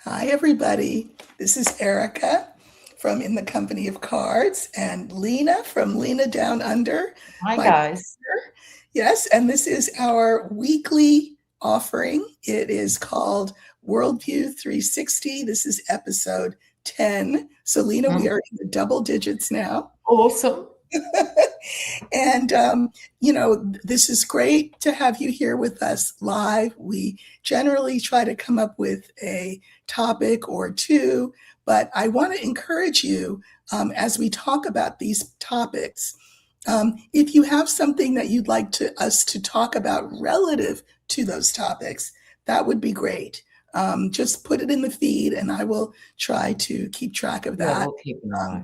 Hi, everybody. This is Erika from In the Company of Cards and Lena from Lena Down Under. Hi, My guys. Yes, and this is our weekly offering. It is called Worldview 360. This is episode 10. So, Lena, we are in the double digits now. Awesome. And, this is great to have you here with us live. We generally try to come up with a topic or two, but I want to encourage you as we talk about these topics. If you have something that you'd like us to talk about relative to those topics, that would be great. Just put it in the feed, and I will try to keep track of that. Yeah, we'll keep an eye.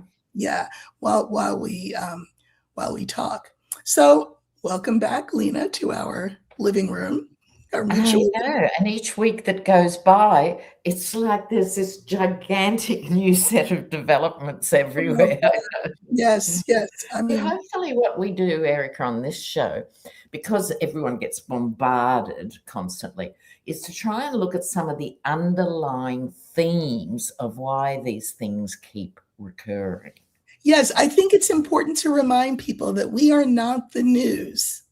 While we talk. So, welcome back, Lena, to our living room. Our mutual. I know, and each week that goes by, it's like there's this gigantic new set of developments everywhere. Yes. I mean, hopefully what we do, Erika, on this show, because everyone gets bombarded constantly, is to try and look at some of the underlying themes of why these things keep recurring. Yes, I think it's important to remind people that we are not the news.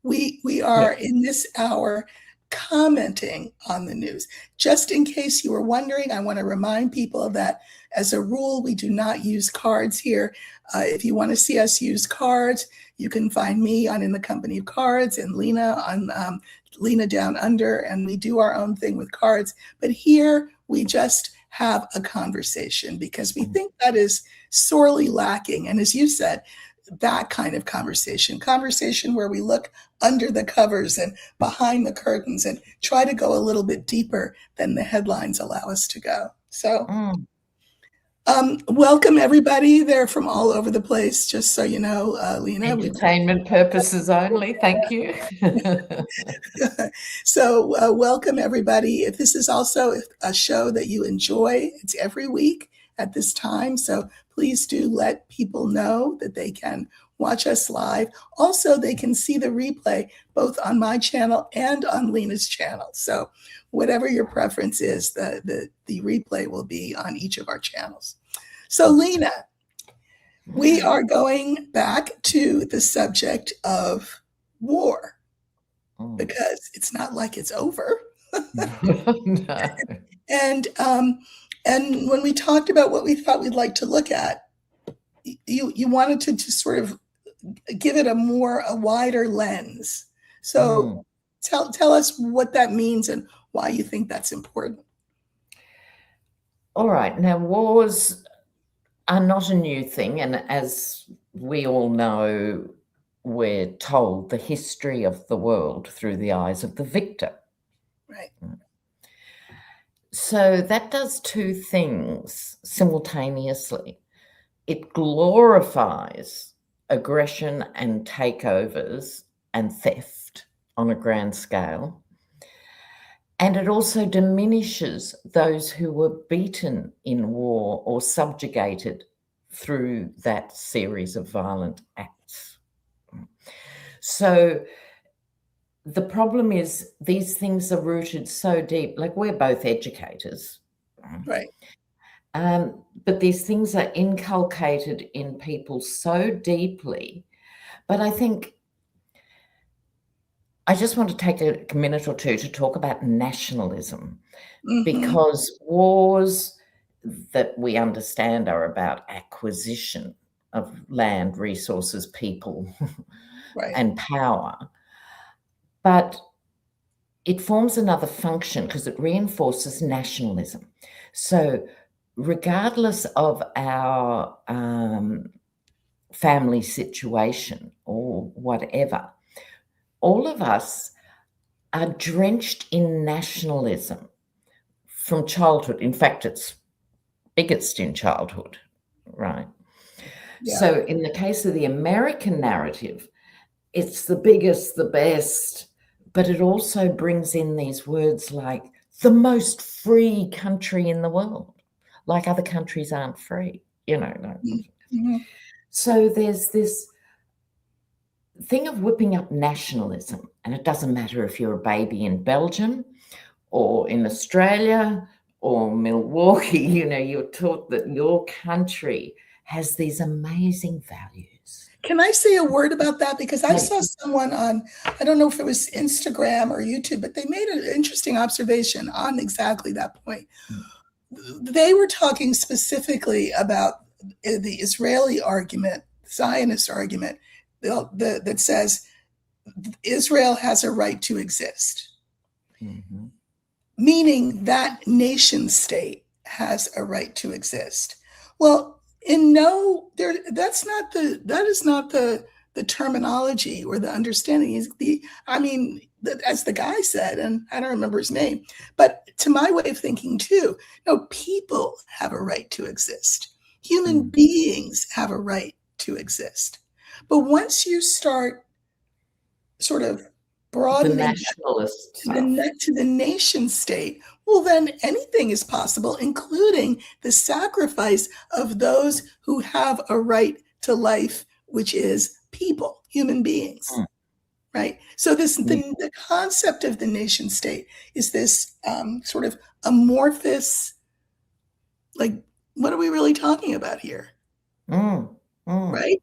We are in this hour commenting on the news. Just in case you were wondering, I want to remind people that as a rule, we do not use cards here. If you want to see us use cards, you can find me on In the Company of Cards and Lena on Lena Down Under, and we do our own thing with cards. But here we just have a conversation because we think that is sorely lacking. And as you said, that kind of conversation where we look under the covers and behind the curtains and try to go a little bit deeper than the headlines allow us to go. So welcome everybody. They're from all over the place, just so you know, Lena. Entertainment purposes only, thank you. So welcome everybody. If this is also a show that you enjoy, it's every week at this time. So please do let people know that they can watch us live. Also, they can see the replay both on my channel and on Lena's channel. So whatever your preference is, the replay will be on each of our channels. So Lena, we are going back to the subject of war because it's not like it's over. No. And when we talked about what we thought we'd like to look at, you wanted to just sort of give it a wider lens. So tell us what that means and why you think that's important. All right. Now, wars are not a new thing. And as we all know, we're told the history of the world through the eyes of the victor. Right. So that does two things simultaneously. It glorifies aggression and takeovers and theft on a grand scale. And it also diminishes those who were beaten in war or subjugated through that series of violent acts. So the problem is these things are rooted so deep, like we're both educators. Right. But these things are inculcated in people so deeply. But I think I just want to take a minute or two to talk about nationalism, because wars that we understand are about acquisition of land, resources, people, and power. But it forms another function because it reinforces nationalism. So regardless of our family situation or whatever, all of us are drenched in nationalism from childhood. In fact, it's biggest in childhood, right? Yeah. So in the case of the American narrative, it's the biggest, the best, but it also brings in these words like the most free country in the world, like other countries aren't free, you know. So there's this thing of whipping up nationalism, and it doesn't matter if you're a baby in Belgium or in Australia or Milwaukee, you're taught that your country has these amazing values. Can I say a word about that? Because I saw someone on, I don't know if it was Instagram or YouTube, but they made an interesting observation on exactly that point. They were talking specifically about the Israeli argument, Zionist argument, that says Israel has a right to exist, meaning that nation state has a right to exist. Well, that is not the terminology or the understanding. As the guy said, and I don't remember his name, but to my way of thinking too, people have a right to exist. Human beings have a right to exist. But once you start sort of broadening the nationalist to the nation state, well, then anything is possible, including the sacrifice of those who have a right to life, which is people, human beings, right? So the concept of the nation state is this sort of amorphous, like, what are we really talking about here? Right?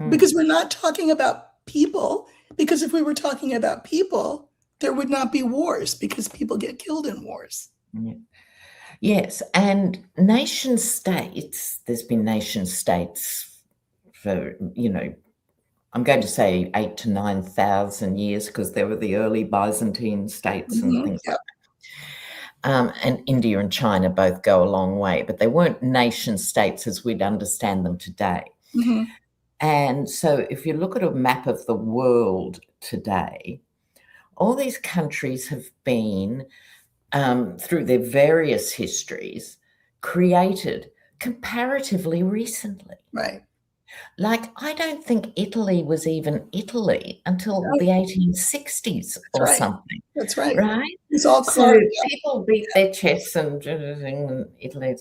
Because we're not talking about people, because if we were talking about people, there would not be wars because people get killed in wars. Yes, and nation states, there's been nation states for, I'm going to say 8,000 to 9,000 years, because there were the early Byzantine states and things like that. And India and China both go a long way, but they weren't nation states as we'd understand them today. And so if you look at a map of the world today, all these countries have been, through their various histories, created comparatively recently. Right. Like, I don't think Italy was even Italy until the 1860s or something. That's right. Right? It's all so people beat their chests and Italy.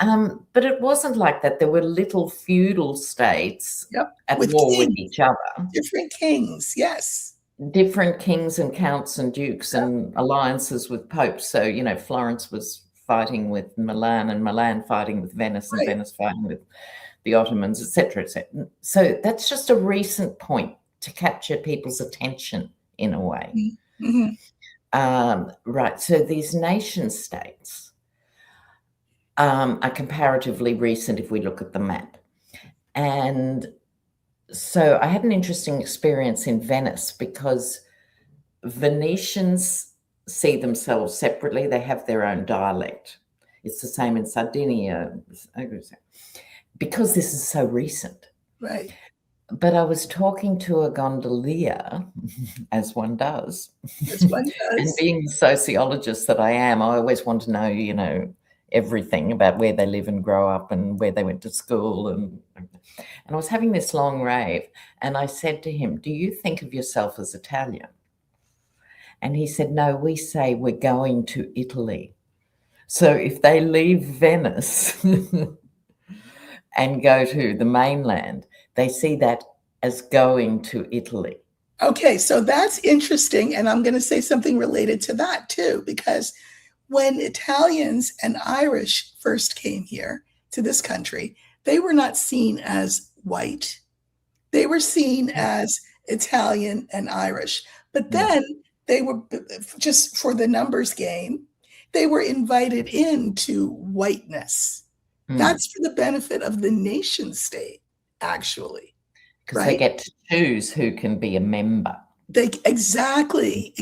But it wasn't like that. There were little feudal states at war with each other. Different kings, yes. Different kings and counts and dukes and alliances with popes. So, Florence was fighting with Milan and Milan fighting with Venice and Venice fighting with the Ottomans, etc., etc. So that's just a recent point to capture people's attention in a way. Right. So these nation states are comparatively recent if we look at the map. And so I had an interesting experience in Venice because Venetians see themselves separately. They have their own dialect. It's the same in Sardinia, because this is so recent. Right. But I was talking to a gondolier, as one does. And being the sociologist that I am, I always want to know, everything about where they live and grow up and where they went to school. And I was having this long rave, and I said to him, "Do you think of yourself as Italian?" And he said, "No, we say we're going to Italy." So if they leave Venice and go to the mainland, they see that as going to Italy. Okay, so that's interesting. And I'm going to say something related to that too, because when Italians and Irish first came here to this country, they were not seen as white. They were seen as Italian and Irish. But then they were, just for the numbers game, they were invited into whiteness. That's for the benefit of the nation state, actually. Because they get to choose who can be a member. Exactly.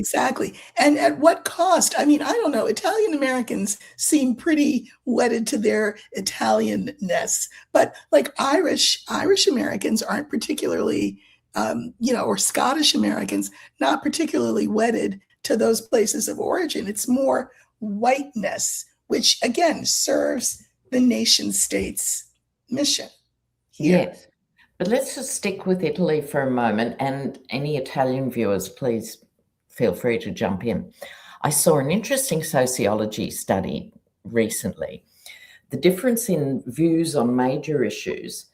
And at what cost? I mean, I don't know. Italian Americans seem pretty wedded to their Italianness, but like Irish Americans aren't particularly, or Scottish Americans, not particularly wedded to those places of origin. It's more whiteness, which again serves the nation state's mission here. Yes. But let's just stick with Italy for a moment, and any Italian viewers, please feel free to jump in. I saw an interesting sociology study recently. The difference in views on major issues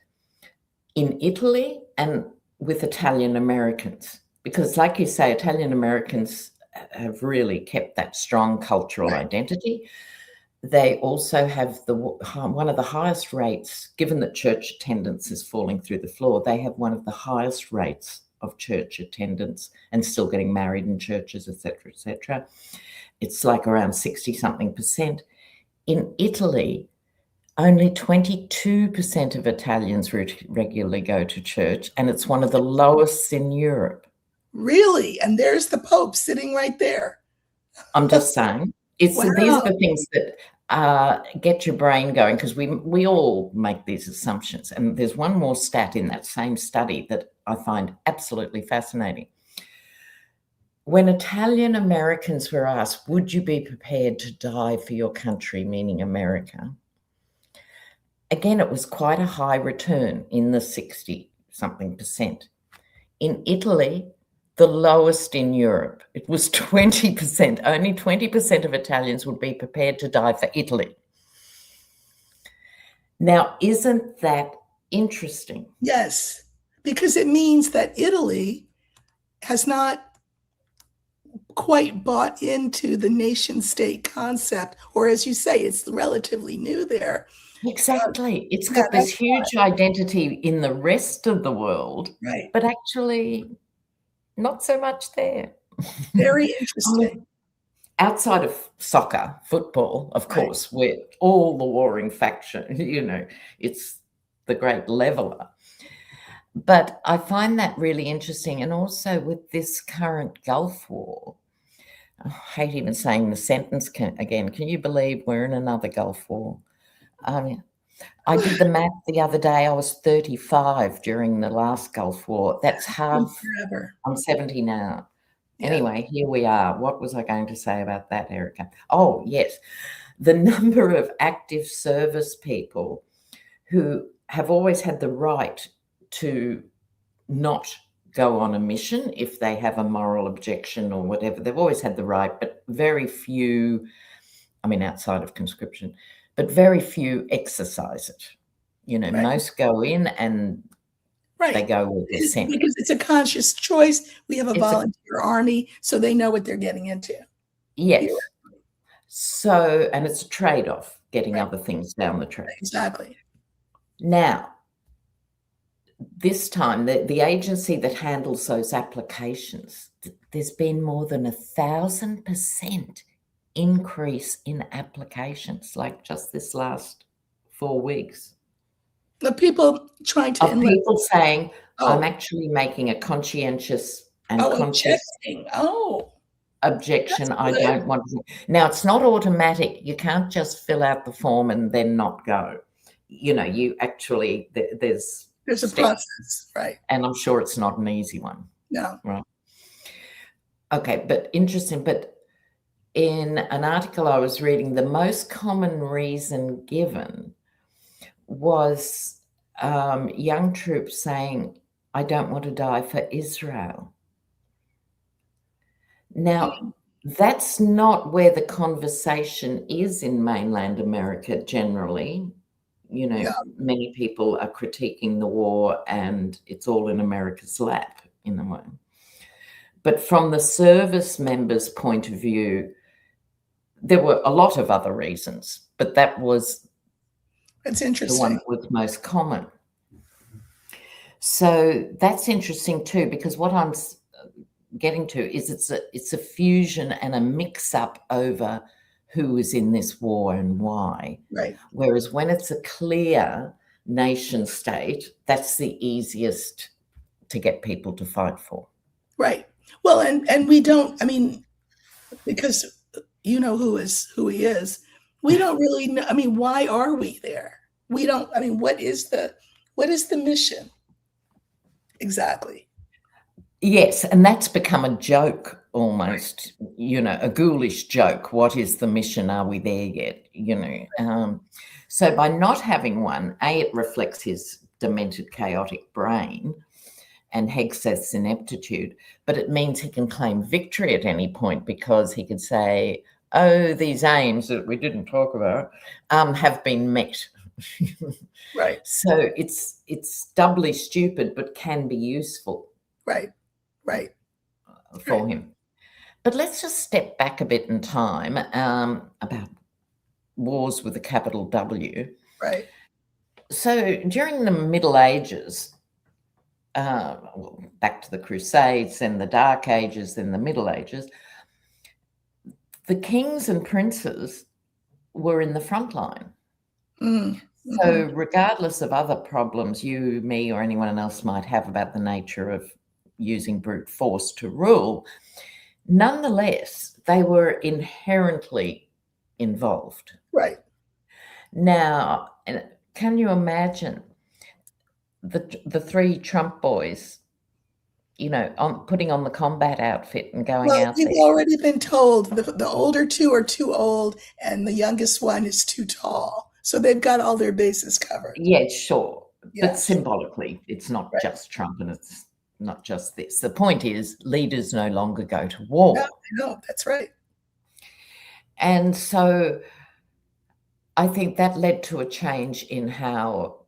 in Italy and with Italian Americans, because like you say, Italian Americans have really kept that strong cultural identity. They also have one of the highest rates, given that church attendance is falling through the floor, they have one of the highest rates of church attendance and still getting married in churches, etc., etc. It's like around 60-something%. In Italy, only 22% of Italians regularly go to church, and it's one of the lowest in Europe. Really? And there's the Pope sitting right there. I'm just saying. Wow. These are the things that get your brain going, because we all make these assumptions. And there's one more stat in that same study that I find absolutely fascinating. When Italian Americans were asked, would you be prepared to die for your country, meaning America? Again, it was quite a high return in the 60-something%. In Italy, the lowest in Europe, it was 20%. Only 20% of Italians would be prepared to die for Italy. Now, isn't that interesting? Yes, because it means that Italy has not quite bought into the nation state concept, or as you say, it's relatively new there. Exactly. It's got this huge identity in the rest of the world, right? But actually not so much there. Very interesting. Outside of soccer, football, of course, where all the warring faction, it's the great leveler. But I find that really interesting. And also with this current Gulf War, I hate even saying the sentence again. Can you believe we're in another Gulf War? I did the math the other day. I was 35 during the last Gulf War. That's half. Forever. I'm 70 now. Yeah. Anyway, here we are. What was I going to say about that, Erika? Oh, yes. The number of active service people who have always had the right to not go on a mission if they have a moral objection or whatever. They've always had the right, but very few, outside of conscription, but very few exercise it. Most go in and they go with their scent. Because it's a conscious choice. We have a volunteer army, so they know what they're getting into. Yes. So, and it's a trade-off, getting other things down the track. Exactly. Now, this time, the agency that handles those applications, there's been more than 1,000% increase in applications, like just this last 4 weeks. The people trying to enlist. People saying, I'm actually making a conscientious and conscious objection. I don't want to. Now, it's not automatic. You can't just fill out the form and then not go. You actually, there's a process, right? And I'm sure it's not an easy one. No. Right. Okay, but interesting. But in an article I was reading, the most common reason given was young troops saying, I don't want to die for Israel. Now, that's not where the conversation is in mainland America generally. Many people are critiquing the war and it's all in America's lap in a way. But from the service members' point of view, there were a lot of other reasons, but that was interesting. The one that was most common. So that's interesting too, because what I'm getting to is it's a fusion and a mix-up over who is in this war and why. Right. Whereas when it's a clear nation state, that's the easiest to get people to fight for. Right. Well, and we don't, because you know who he is, we don't really know. Why are we there? We don't, what is the mission? Exactly. Yes, and that's become a joke almost, a ghoulish joke. What is the mission? Are we there yet? So by not having one, it reflects his demented, chaotic brain and Hegseth's ineptitude, but it means he can claim victory at any point because he could say, oh, these aims that we didn't talk about have been met. Right. So it's doubly stupid, but can be useful. Right. For him. But let's just step back a bit in time about wars with a capital W. Right. So during the Middle Ages, back to the Crusades, then the Dark Ages, then the Middle Ages, the kings and princes were in the front line. Mm-hmm. So regardless of other problems you, me, or anyone else might have about the nature of using brute force to rule, nonetheless, they were inherently involved. Right. Now, can you imagine the three Trump boys, putting on the combat outfit and going Well, out we've there? already been told the older two are too old and the youngest one is too tall. So they've got all their bases covered. Yeah, sure. Yeah, But symbolically, it's not right. just Trump and it's not just this. The point is leaders no longer go to war. No, that's right. And so I think that led to a change in how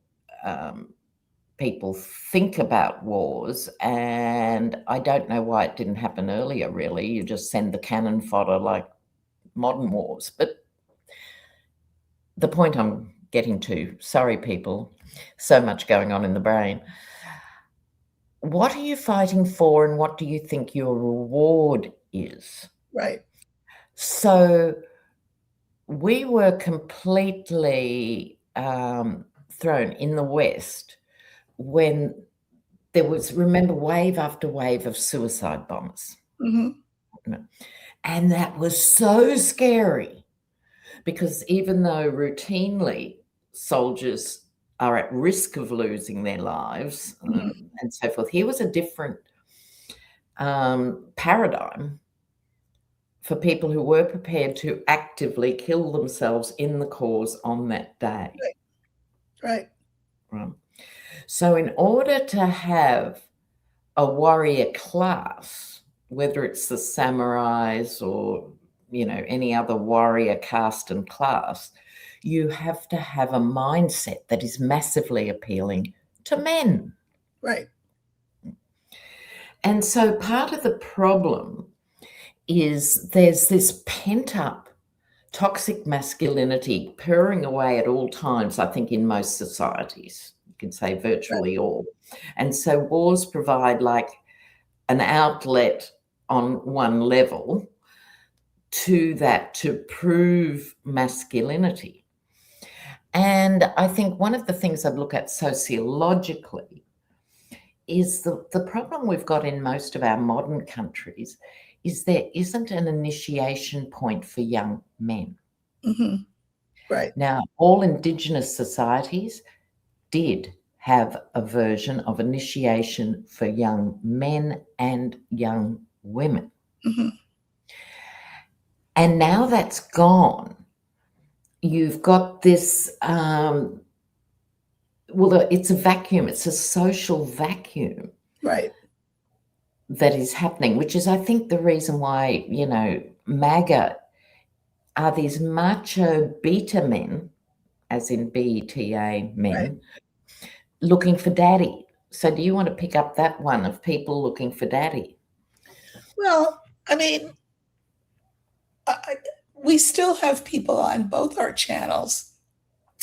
people think about wars. And I don't know why it didn't happen earlier, really. You just send the cannon fodder like modern wars. But the point I'm getting to, sorry, people, so much going on in the brain. What are you fighting for and what do you think your reward is? Right. So we were completely thrown in the West when there was, remember, wave after wave of suicide bombers. Mm-hmm. And that was so scary because even though routinely soldiers are at risk of losing their lives and so forth, here was a different paradigm for people who were prepared to actively kill themselves in the cause on that day. Right. So in order to have a warrior class, whether it's the samurais or, any other warrior caste and class, you have to have a mindset that is massively appealing to men. Right. And so part of the problem is there's this pent-up toxic masculinity purring away at all times, I think, in most societies. You can say virtually all. And so wars provide like an outlet on one level to that, to prove masculinity. And I think one of the things I'd look at sociologically is the problem we've got in most of our modern countries is there isn't an initiation point for young men. Mm-hmm. Right. Now, all Indigenous societies did have a version of initiation for young men and young women. Mm-hmm. And now that's gone. You've got this, it's a vacuum. It's a social vacuum. Right. That is happening, which is, I think, the reason why, MAGA are these macho beta men, as in BETA men, looking for daddy. So do you want to pick up that one of people looking for daddy? Well, I mean, we still have people on both our channels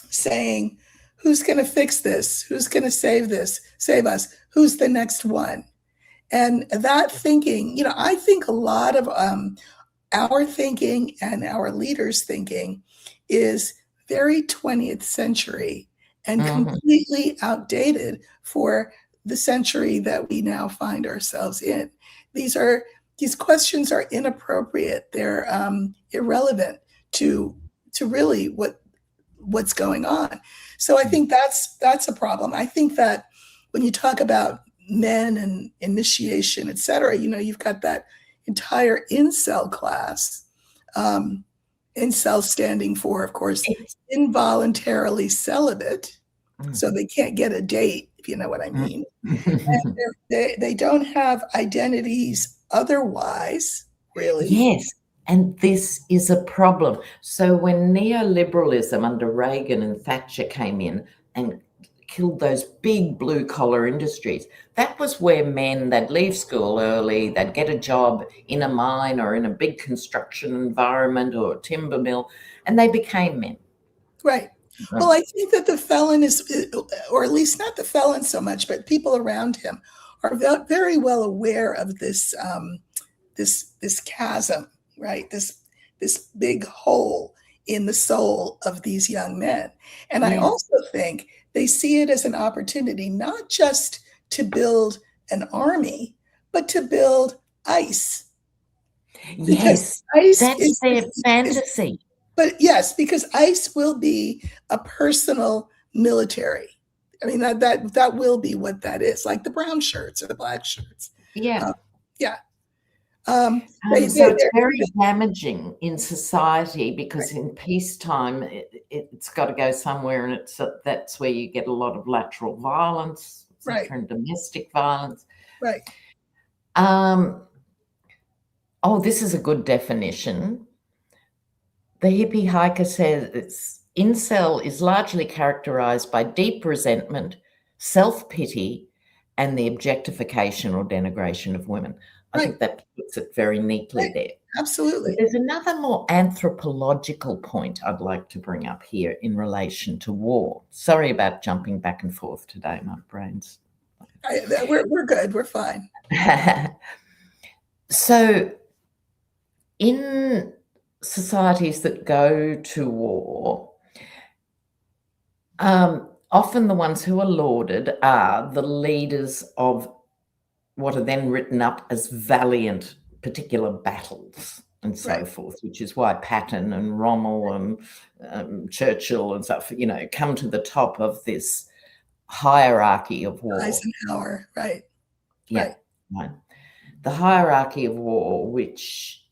saying, who's going to fix this? Who's going to save us? Who's the next one? And that thinking, I think a lot of our thinking and our leaders' thinking is very 20th century and completely outdated for the century that we now find ourselves in. These questions are inappropriate. They're irrelevant to really what's going on. So I think that's a problem. I think that when you talk about men and initiation, et cetera, you've got that entire incel class. Incel standing for, of course, involuntarily celibate. So they can't get a date, if you know what I mean. And they don't have identities otherwise, really. Yes. And this is a problem. So when neoliberalism under Reagan and Thatcher came in and killed those big blue collar industries, that was where men, they'd leave school early, they'd get a job in a mine or in a big construction environment or a timber mill, and they became men. Right. Well, I think that the felon is, or at least not the felon so much, but people around him are very well aware of this this chasm, right? This big hole in the soul of these young men. And I also think they see it as an opportunity not just to build an army, but to build ICE. Yes, that's their fantasy. But yes, because ICE will be a personal military. I mean, that will be what that is, like the brown shirts or the black shirts. Yeah. Yeah. So it's very damaging in society, because in peacetime it's got to go somewhere, and that's where you get a lot of lateral violence, and domestic violence. Right. This is a good definition. The hippie hiker says incel is largely characterized by deep resentment, self-pity, and the objectification or denigration of women. I think that puts it very neatly there. Absolutely. But there's another more anthropological point I'd like to bring up here in relation to war. Sorry about jumping back and forth today, my brain's... We're good. We're fine. So in societies that go to war, often the ones who are lauded are the leaders of what are then written up as valiant particular battles and so forth, which is why Patton and Rommel and Churchill and stuff, come to the top of this hierarchy of war. Eisenhower, right. Yeah, right. The hierarchy of war, which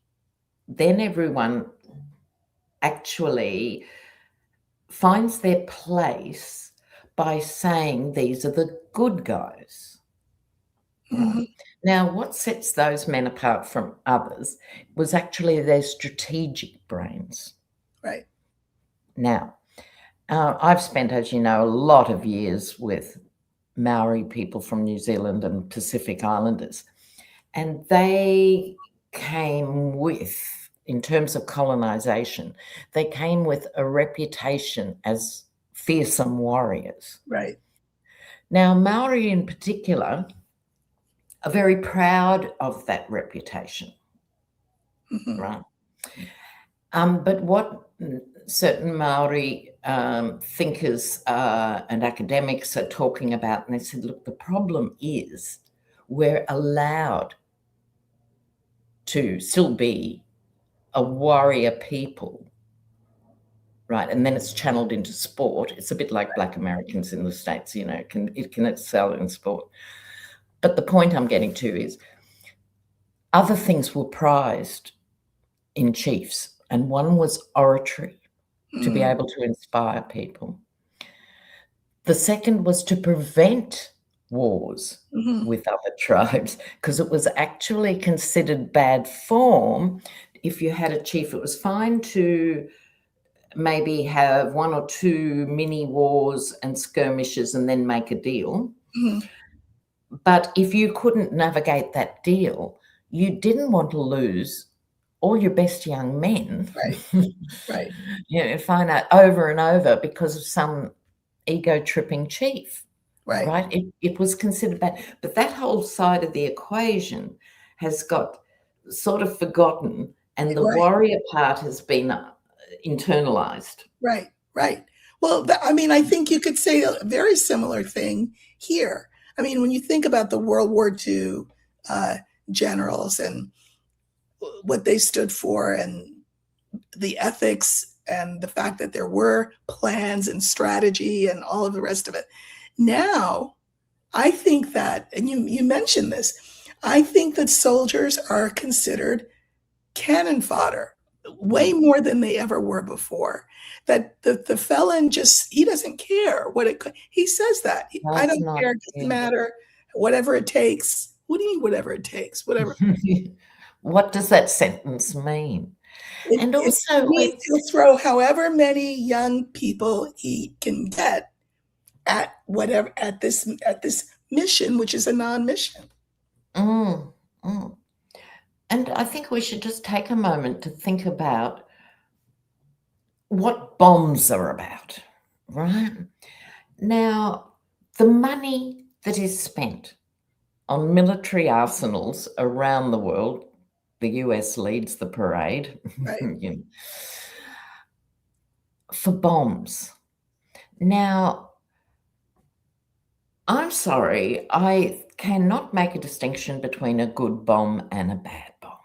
then everyone actually finds their place by saying these are the good guys. Right. Now, what sets those men apart from others was actually their strategic brains. Right. Now, I've spent, as you know, a lot of years with Maori people from New Zealand and Pacific Islanders, and they came with, in terms of colonization, they came with a reputation as fearsome warriors. Right. Now, Maori in particular are very proud of that reputation, right? But what certain Maori thinkers and academics are talking about, and they said, look, the problem is we're allowed to still be a warrior people, right? And then it's channeled into sport. It's a bit like Black Americans in the States, it can excel in sport. But the point I'm getting to is other things were prized in chiefs, and one was oratory, to be able to inspire people. The second was to prevent wars with other tribes, because it was actually considered bad form. If you had a chief, it was fine to maybe have one or two mini wars and skirmishes and then make a deal. But if you couldn't navigate that deal, you didn't want to lose all your best young men. Right. Find out over and over because of some ego-tripping chief. Right. It was considered bad. But that whole side of the equation has got sort of forgotten, and the warrior part has been internalized. Right. Well, I think you could say a very similar thing here. I mean, when you think about the World War II generals and what they stood for, and the ethics, and the fact that there were plans and strategy and all of the rest of it. Now, I think that, and you mentioned this, I think that soldiers are considered cannon fodder way more than they ever were before. That the felon he doesn't care he says that. I don't care, it doesn't matter, whatever it takes. What do you mean, whatever it takes? Whatever. What does that sentence mean? And also, he'll throw however many young people he can get at this mission, which is a non-mission. And I think we should just take a moment to think about what bombs are about, right? Now, the money that is spent on military arsenals around the world, the US leads the parade, Right. you know, for bombs. Now, I'm sorry, I cannot make a distinction between a good bomb and a bad bomb.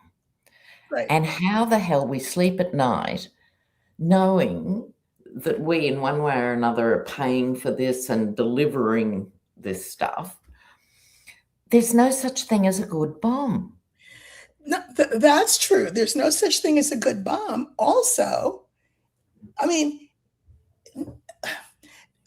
Right. And how the hell we sleep at night knowing that we, in one way or another, are paying for this and delivering this stuff. There's no such thing as a good bomb. No, that's true. There's no such thing as a good bomb. Also, I mean,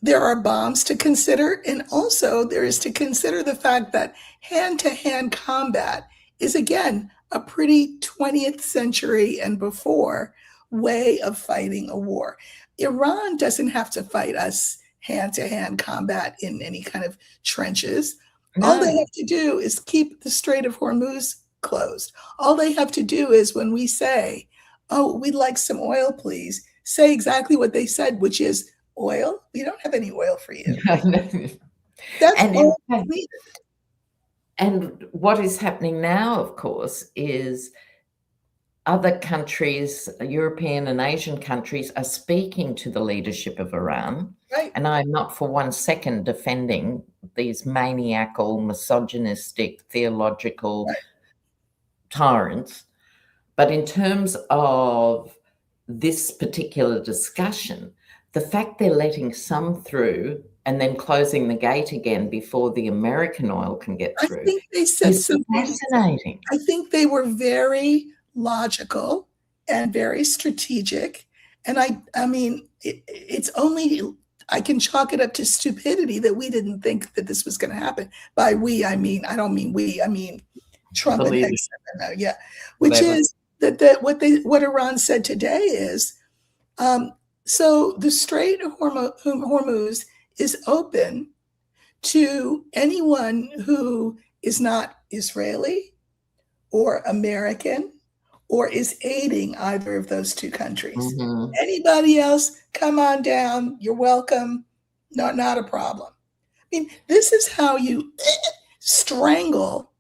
there are bombs to consider, and also there is to consider the fact that hand-to-hand combat is, again, a pretty 20th century and before way of fighting a war. Iran doesn't have to fight us hand-to-hand combat in any kind of trenches. All they No. have to do is keep the Strait of Hormuz closed. All they have to do is, when we say, oh, we'd like some oil, please, say exactly what they said, which is, oil? We don't have any oil for you. That's And all needed. And what is happening now, of course, is other countries, European and Asian countries, are speaking to the leadership of Iran. Right. And I'm not for one second defending these maniacal, misogynistic, theological tyrants. But in terms of this particular discussion, the fact they're letting some through and then closing the gate again before the American oil can get through I think they said is something. fascinating. I think they were very logical and very strategic. And I mean, it's only, I can chalk it up to stupidity that we didn't think that this was going to happen. By we, I mean, I don't mean we, I mean Trump and Nixon. Yeah, which Whatever. is that what Iran said today is, so the Strait of Hormuz is open to anyone who is not Israeli or American or is aiding either of those two countries. Mhm. Anybody else, come on down. You're welcome. Not a problem. I mean, this is how you strangle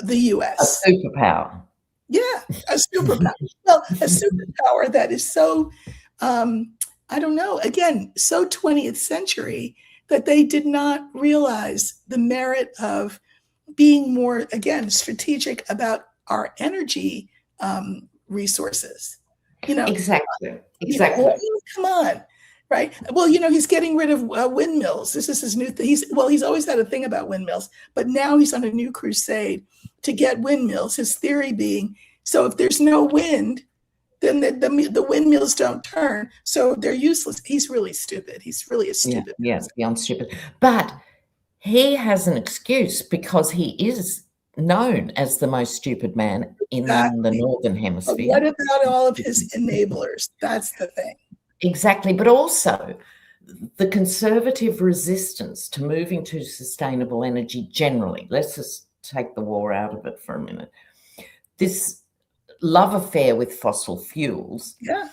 the U.S. A superpower. Yeah, a superpower. Well, a superpower that is so, I don't know, again, so 20th century that they did not realize the merit of being more, again, strategic about our energy resources. You know, Exactly. come on, right? Well, you know, he's getting rid of windmills. This is his new thing. He's always had a thing about windmills, but now he's on a new crusade to get windmills. His theory being, so if there's no wind, then the windmills don't turn, so they're useless. He's really stupid. He's really a stupid. Yeah, beyond stupid. But he has an excuse because he is known as the most stupid man in the Northern Hemisphere. But what about all of his enablers? That's the thing. Exactly. But also the conservative resistance to moving to sustainable energy generally. Let's just take the war out of it for a minute. This love affair with fossil fuels. Yeah.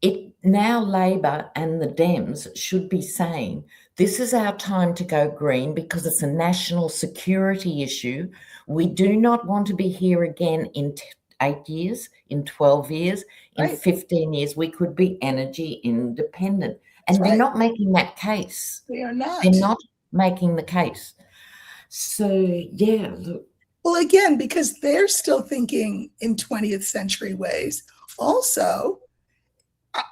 It now Labor and the Dems should be saying, this is our time to go green because it's a national security issue. We do not want to be here again in 8 years, in 12 years, in 15 years. We could be energy independent. And they're not making that case. They are not. They're not making the case. So, yeah, look. Well, again, because they're still thinking in 20th century ways. Also,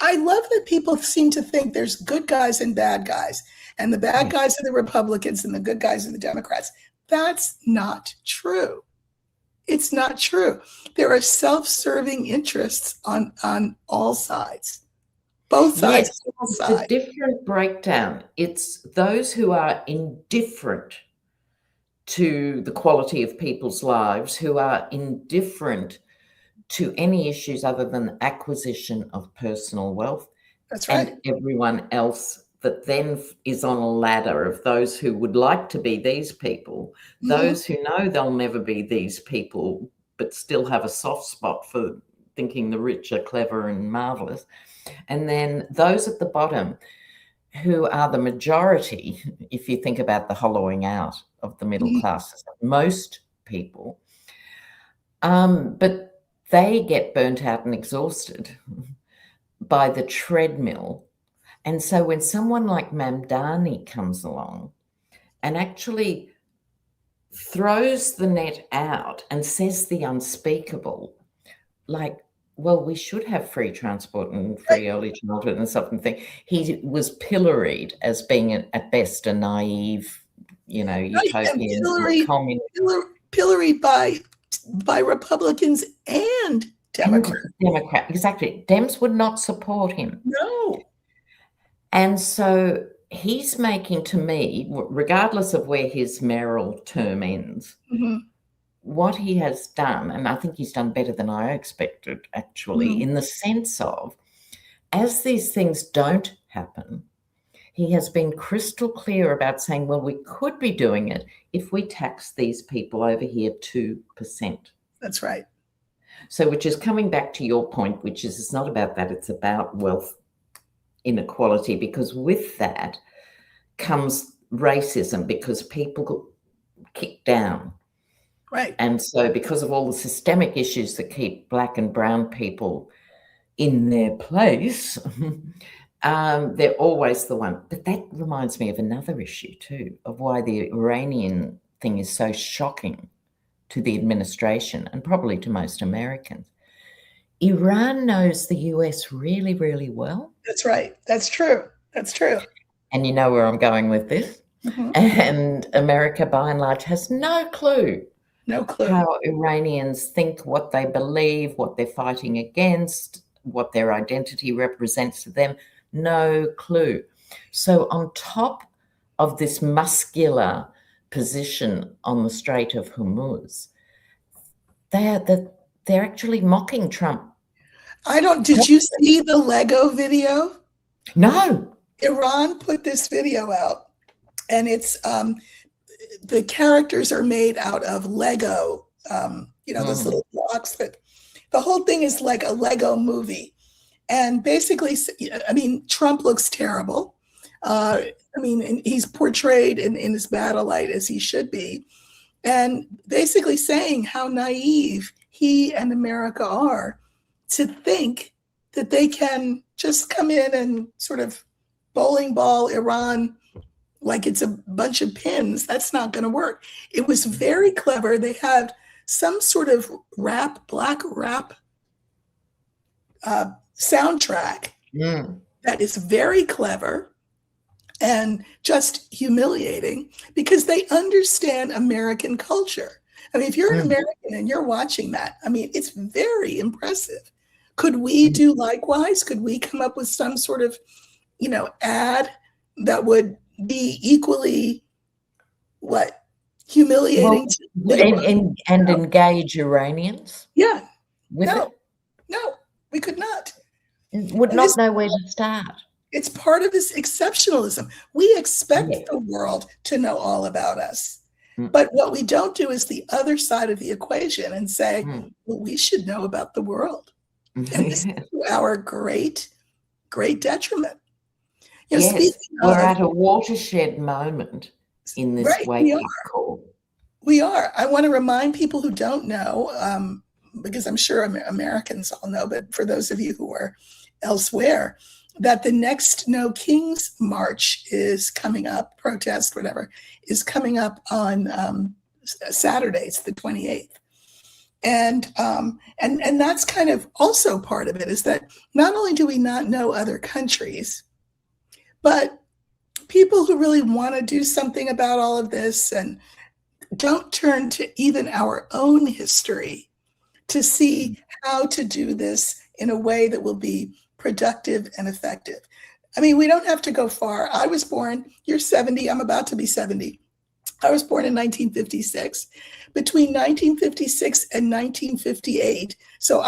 I love that people seem to think there's good guys and bad guys, and the bad guys are the Republicans and the good guys are the Democrats. That's not true. It's not true. There are self-serving interests on all sides. Both sides. Yes, it's a different breakdown. It's those who are indifferent to the quality of people's lives, who are indifferent to any issues other than acquisition of personal wealth. That's right. And everyone else that then is on a ladder of those who would like to be these people, those who know they'll never be these people, but still have a soft spot for thinking the rich are clever and marvelous. And then those at the bottom, who are the majority, if you think about the hollowing out of the middle classes, most people, but they get burnt out and exhausted by the treadmill. And so when someone like Mamdani comes along and actually throws the net out and says the unspeakable, like, well, we should have free transport and free early childhood and something. He was pilloried as being at best a naive, utopian communist. Pilloried by Republicans and Democrats. Exactly. Dems would not support him. No. And so he's making, to me, regardless of where his mayoral term ends, what he has done, and I think he's done better than I expected, actually, in the sense of, as these things don't happen, he has been crystal clear about saying, well, we could be doing it if we tax these people over here 2%. That's right. So, which is coming back to your point, which is it's not about that, it's about wealth inequality, because with that comes racism, because people kick down. Right. And so because of all the systemic issues that keep Black and brown people in their place, they're always the one. But that reminds me of another issue too, of why the Iranian thing is so shocking to the administration and probably to most Americans. Iran knows the US really, really well. That's right. That's true. That's true. And you know where I'm going with this. And America, by and large, has no clue. No clue. How Iranians think, what they believe, what they're fighting against, what their identity represents to them. No clue. So on top of this muscular position on the Strait of Hormuz, they're actually mocking Trump. Did you see the Lego video? No. Iran put this video out, and it's the characters are made out of Lego, those little blocks. That the whole thing is like a Lego movie. And basically, Trump looks terrible. He's portrayed in his battle light as he should be. And basically saying how naive he and America are to think that they can just come in and sort of bowling ball Iran like it's a bunch of pins. That's not going to work. It was very clever. They had some sort of black rap soundtrack that is very clever and just humiliating, because they understand American culture. If you're an American and you're watching that, it's very impressive. Could we do likewise? Could we come up with some sort of, ad that would be equally humiliating and engage Iranians? Yeah. No, we could not. Would not know where to start. It's part of this exceptionalism. We expect the world to know all about us. But what we don't do is the other side of the equation and say, well, we should know about the world. And this is to our great, great detriment. Yes, we're at a watershed moment in this wake-up call. We are. I want to remind people who don't know, because I'm sure Americans all know, but for those of you who are elsewhere, that the next No Kings March is coming up, protest, whatever, is coming up on Saturday. It's the 28th. And that's kind of also part of it, is that not only do we not know other countries, but people who really want to do something about all of this and don't turn to even our own history to see how to do this in a way that will be productive and effective. We don't have to go far. I was born, you're 70, I'm about to be 70. I was born in 1956. Between 1956 and 1958, so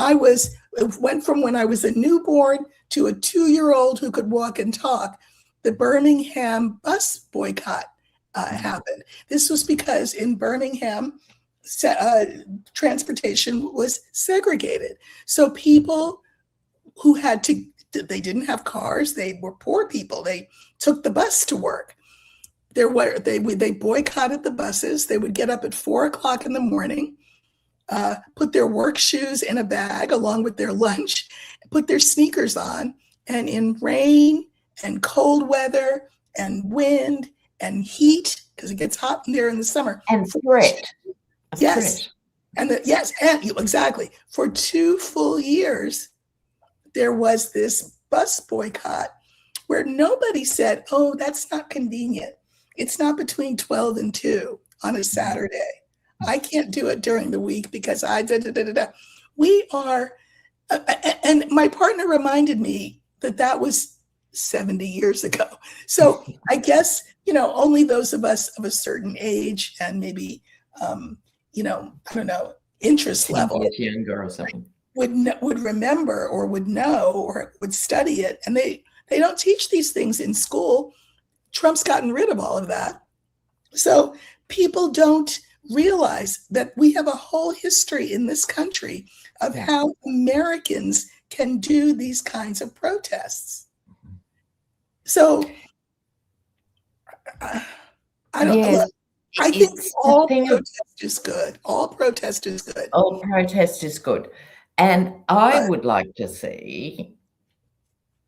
went from when I was a newborn to a 2-year-old who could walk and talk. The Birmingham bus boycott happened. This was because in Birmingham, transportation was segregated. So people who had to they didn't have cars. They were poor people. They took the bus to work. They boycotted the buses. They would get up at 4 o'clock in the morning, put their work shoes in a bag along with their lunch, put their sneakers on, and in rain and cold weather and wind and heat, because it gets hot in there in the summer. And threat. Yes. And exactly. For 2 full years, there was this bus boycott where nobody said, oh, that's not convenient. It's not between 12 and 2 on a Saturday. I can't do it during the week because We are, and my partner reminded me that was 70 years ago. So I guess, only those of us of a certain age and maybe, I don't know, interest level younger or something would remember or would know or would study it. And they don't teach these things in school. Trump's gotten rid of all of that. So people don't realize that we have a whole history in this country of how Americans can do these kinds of protests. So I don't know. I think all protest is good. All protest is good. All protest is good. And I would like to see,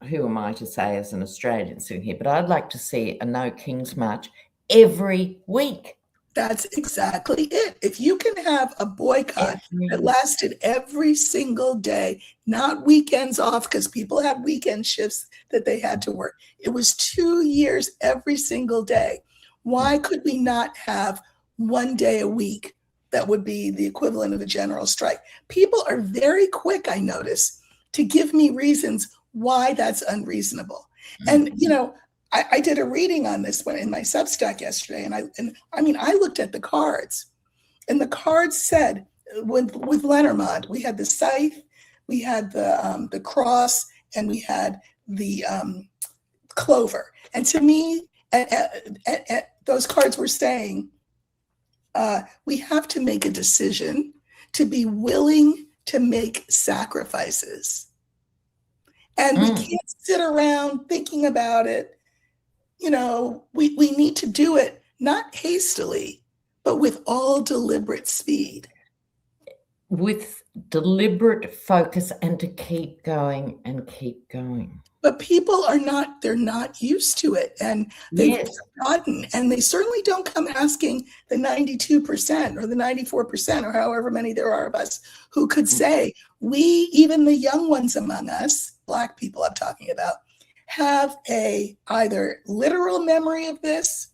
who am I to say as an Australian sitting here, but I'd like to see a No King's March every week. That's exactly it. If you can have a boycott that lasted every single day, not weekends off, because people had weekend shifts that they had to work. It was 2 years every single day. Why could we not have 1 day a week that would be the equivalent of a general strike? People are very quick, I notice, to give me reasons why that's unreasonable. And, I did a reading on this one in my Substack yesterday, and I looked at the cards, and the cards said with Lenormand, we had the scythe, we had the cross, and we had the clover. And to me, those cards were saying we have to make a decision to be willing to make sacrifices, and we can't sit around thinking about it. We need to do it, not hastily, but with all deliberate speed. With deliberate focus, and to keep going and keep going. But people they're not used to it, and they've forgotten, and they certainly don't come asking the 92% or the 94% or however many there are of us who could say, even the young ones among us, Black people I'm talking about, have a either literal memory of this.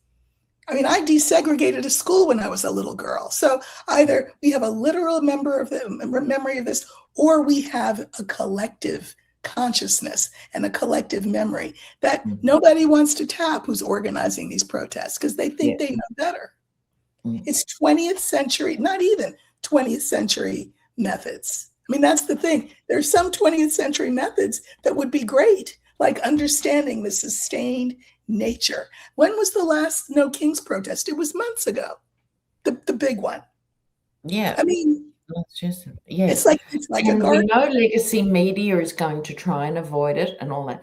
I desegregated a school when I was a little girl. So either we have a literal memory of this, or we have a collective consciousness and a collective memory that nobody wants to tap who's organizing these protests because they think they know better. It's 20th century, not even 20th century methods. That's the thing. There's some 20th century methods that would be great, like understanding the sustained nature. When was the last No Kings protest? It was months ago, the big one. Yeah. It's like and we know legacy media is going to try and avoid it and all that.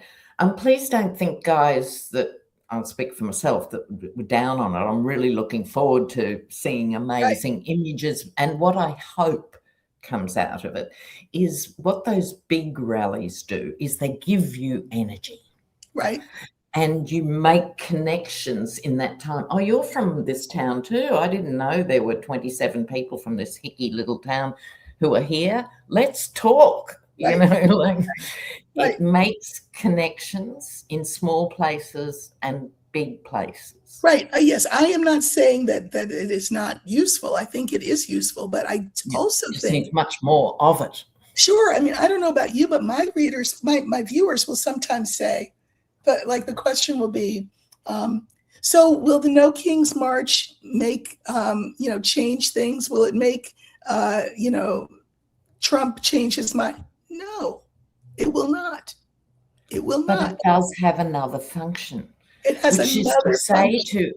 Please don't think, guys, that I'll speak for myself, that we're down on it. I'm really looking forward to seeing amazing images, and what I hope comes out of it is what those big rallies do is they give you energy, right? And you make connections in that time. Oh, you're from this town too. I didn't know there were 27 people from this hicky little town who are here. Let's talk. It makes connections in small places and big places. Right. Yes, I am not saying that it is not useful. I think it is useful, but I also think much more of it. Sure. I don't know about you, but my readers, my viewers will sometimes say, but the question will be, so will the No Kings March make, change things? Will it make, Trump change his mind? No, it will not. It will not. But it does have another function. It has another function. To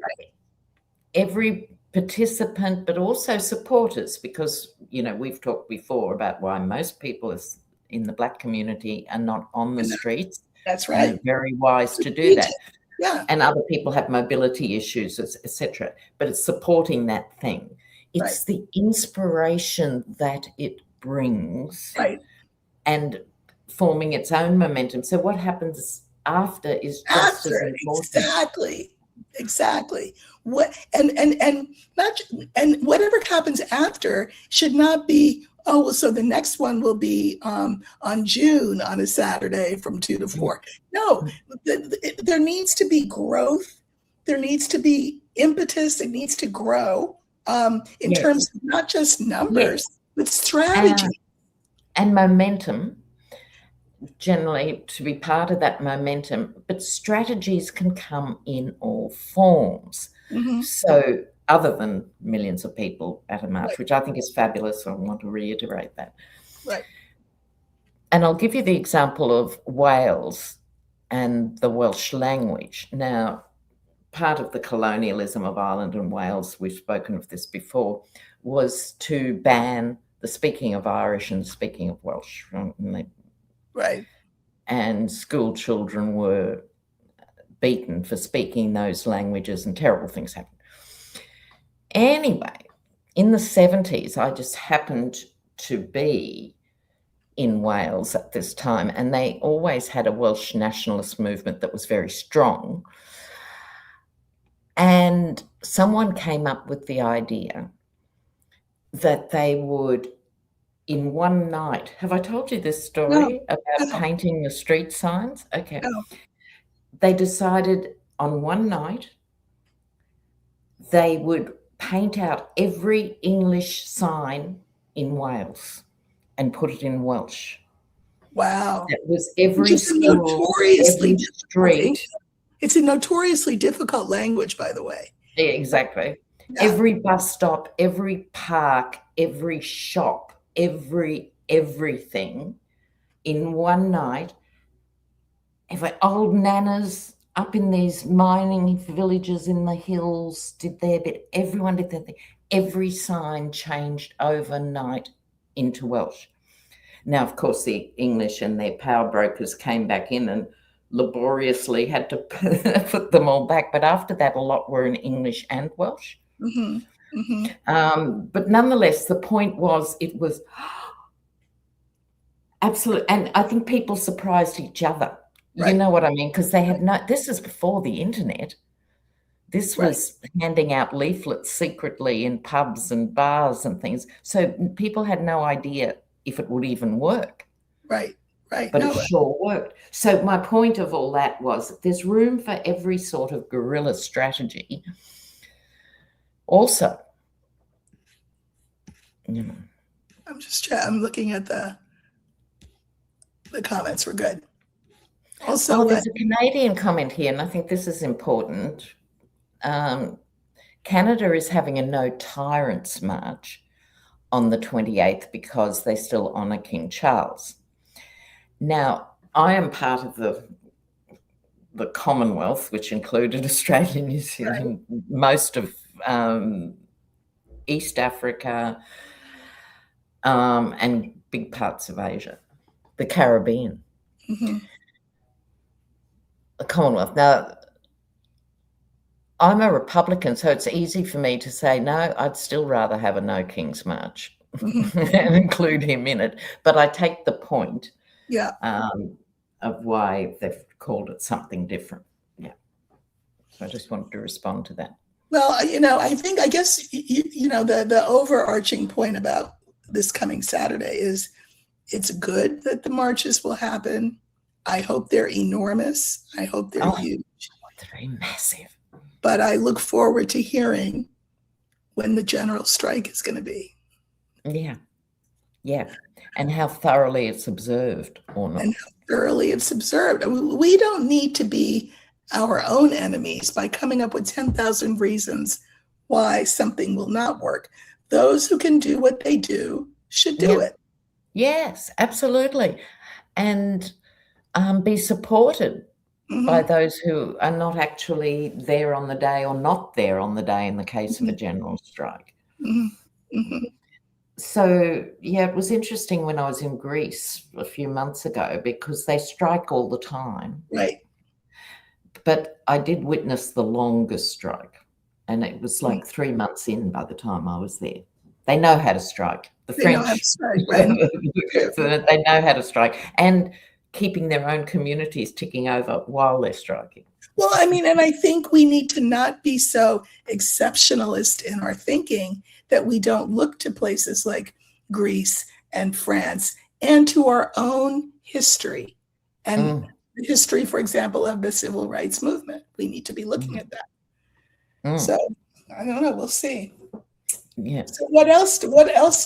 every participant, but also supporters, because, we've talked before about why most people in the Black community are not on the streets. That's And right. are very wise to do that. Yeah. And other people have mobility issues, etc. But it's supporting that thing. It's the inspiration that it brings, and forming its own momentum. So what happens after is just as important. Exactly. What and whatever happens after should not be, oh, well, so the next one will be on June on a Saturday from 2 to 4. No, there needs to be growth. There needs to be impetus. It needs to grow in terms of not just numbers, but strategy. And momentum, generally, to be part of that momentum, but strategies can come in all forms. So other than millions of people at a march, which I think is fabulous, so I want to reiterate that. Right. And I'll give you the example of Wales and the Welsh language. Now, part of the colonialism of Ireland and Wales, we've spoken of this before, was to ban the speaking of Irish and speaking of Welsh. Right. And school children were beaten for speaking those languages, and terrible things happened. Anyway, in the 70s, I just happened to be in Wales at this time, and they always had a Welsh nationalist movement that was very strong. And someone came up with the idea that they would, in one night, have I told you this story about painting the street signs? Okay. No. They decided on one night they would paint out every English sign in Wales and put it in Welsh. Wow. It was every school, every street. It's a notoriously difficult language, by the way. Yeah, exactly. Yeah. Every bus stop, every park, every shop, everything in one night. If old nanas up in these mining villages in the hills did their bit, everyone did their thing. Every sign changed overnight into Welsh. Now, of course, the English and their power brokers came back in and laboriously had to put them all back. But after that, a lot were in English and Welsh. But nonetheless, the point was it was absolute. And I think people surprised each other. Right. You know what I mean? Because they had this is before the internet. This was handing out leaflets secretly in pubs and bars and things. So people had no idea if it would even work. Right. But it sure worked. So my point of all that was there's room for every sort of guerrilla strategy. Also, I'm looking at the comments. We're good. Also, there's a Canadian comment here, and I think this is important. Canada is having a No Tyrants March on the 28th because they still honour King Charles. Now, I am part of the Commonwealth, which included Australia, New Zealand, most of East Africa, and big parts of Asia, the Caribbean. The Commonwealth. Now, I'm a Republican, so it's easy for me to say, no, I'd still rather have a No King's March and include him in it. But I take the point of why they've called it something different. Yeah. So I just wanted to respond to that. Well, I guess the overarching point about this coming Saturday is it's good that the marches will happen. I hope they're enormous. I hope they're huge. They're very massive. But I look forward to hearing when the general strike is going to be. Yeah. And how thoroughly it's observed or not. And how thoroughly it's observed. We don't need to be our own enemies by coming up with 10,000 reasons why something will not work. Those who can do what they do should do it. Yes, absolutely. And be supported by those who are not actually there on the day or not there on the day in the case of a general strike. So, yeah, it was interesting when I was in Greece a few months ago because they strike all the time. Right. But I did witness the longest strike, and it was like 3 months in by the time I was there. They know how to strike. The They know how to French, strike, right? they know how to strike, and keeping their own communities ticking over while they're striking. Well, I mean, and I think we need to not be so exceptionalist in our thinking that we don't look to places like Greece and France and to our own history and the history, for example, of the civil rights movement. We need to be looking at that. So I don't know. We'll see. Yeah. So what else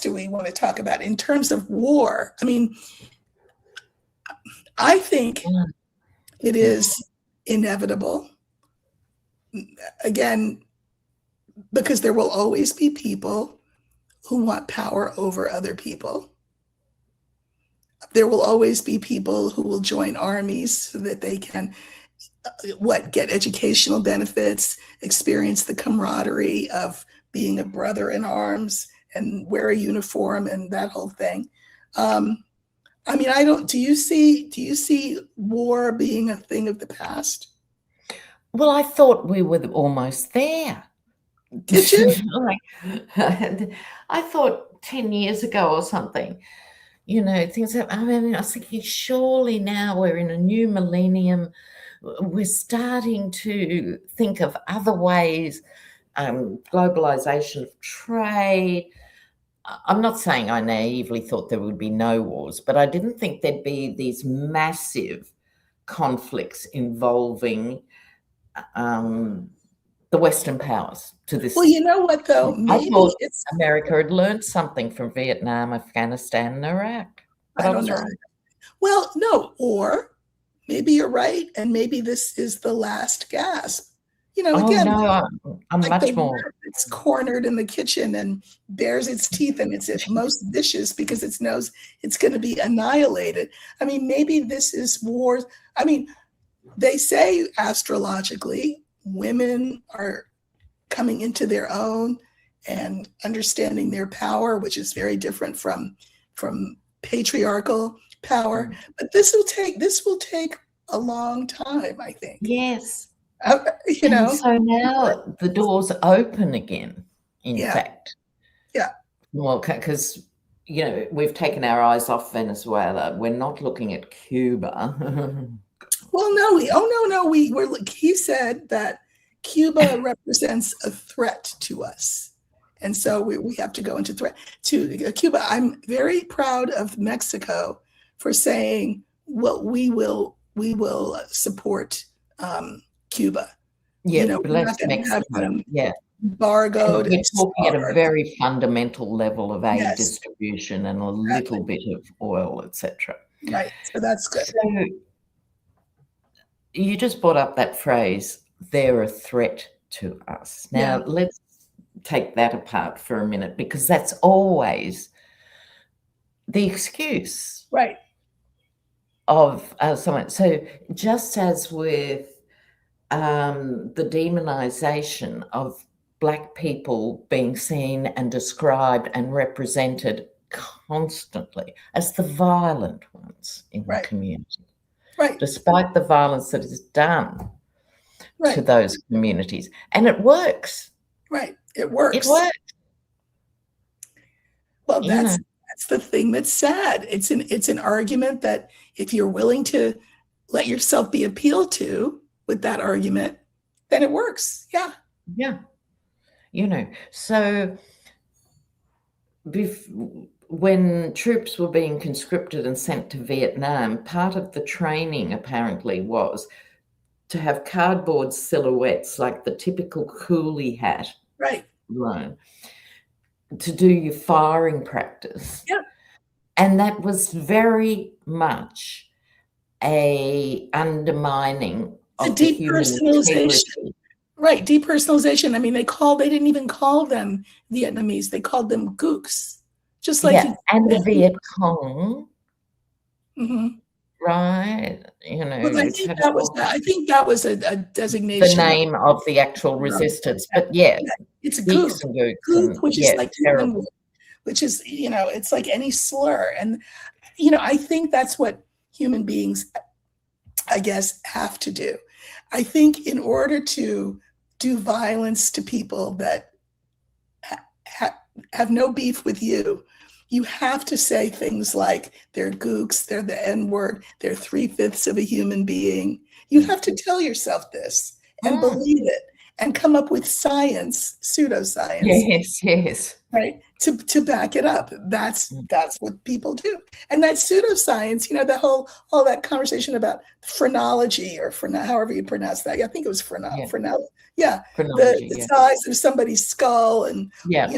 do we want to talk about in terms of war? I mean, I think it is inevitable, again, because there will always be people who want power over other people. There will always be people who will join armies so that they can get educational benefits, experience the camaraderie of being a brother in arms and wear a uniform and that whole thing. I mean, do you see war being a thing of the past? Well, I thought we were almost there. Did you? I thought 10 years ago or something, things that, I was thinking, surely now we're in a new millennium. We're starting to think of other ways, globalization of trade. I'm not saying I naively thought there would be no wars, but I didn't think there'd be these massive conflicts involving the Western powers to this. Well, you know what, though? Maybe I thought America had learned something from Vietnam, Afghanistan, and Iraq. But I don't know. Well, no, or maybe you're right, and maybe this is the last gasp. Again, no, I'm like much more. It's cornered in the kitchen and bares its teeth and it's at most vicious because it knows it's going to be annihilated. I mean, maybe this is war. I mean, they say astrologically, women are coming into their own and understanding their power, which is very different from patriarchal power. But this will take a long time, I think. Yes. So now the door's open again, in fact. Yeah. Well, because, we've taken our eyes off Venezuela. We're not looking at Cuba. Well, no, he said that Cuba represents a threat to us. And so we have to go into threat to Cuba. I'm very proud of Mexico for saying, well, we will support Cuba. Yeah, bless Mexico. Yeah. Embargoed. We're talking at a very fundamental level of aid distribution and a little bit of oil, etc. Right. So that's good. So you just brought up that phrase, they're a threat to us. Now, let's take that apart for a minute, because that's always the excuse. Right. Of someone. So just as with the demonization of Black people being seen and described and represented constantly as the violent ones in the community, despite the violence that is done to those communities. And it works. Right. It works. It works. Well, that's the thing that's sad. It's an argument that if you're willing to let yourself be appealed to with that argument, then it works. Yeah. Yeah. So when troops were being conscripted and sent to Vietnam, part of the training apparently was to have cardboard silhouettes like the typical coolie hat. Right. To do your firing practice. Yeah. And that was very much a undermining of the depersonalization. Right, depersonalization. I mean, they didn't even call them Vietnamese. They called them gooks. Just like and the Viet Cong. Mm-hmm. Right. Well, I think that was a designation. The name of the actual resistance. But it's a gook, which is like terrible. which is, it's like any slur. And, I think that's what human beings, I guess, have to do. I think in order to do violence to people that have no beef with you, you have to say things like they're gooks, they're the N-word, they're 3/5 of a human being. You have to tell yourself this and believe it and come up with science, pseudoscience. Yes. Right, to back it up. That's what people do. And that pseudoscience, all that conversation about phrenology or however you pronounce that. I think it was phrenology. Yeah, the size of somebody's skull and, there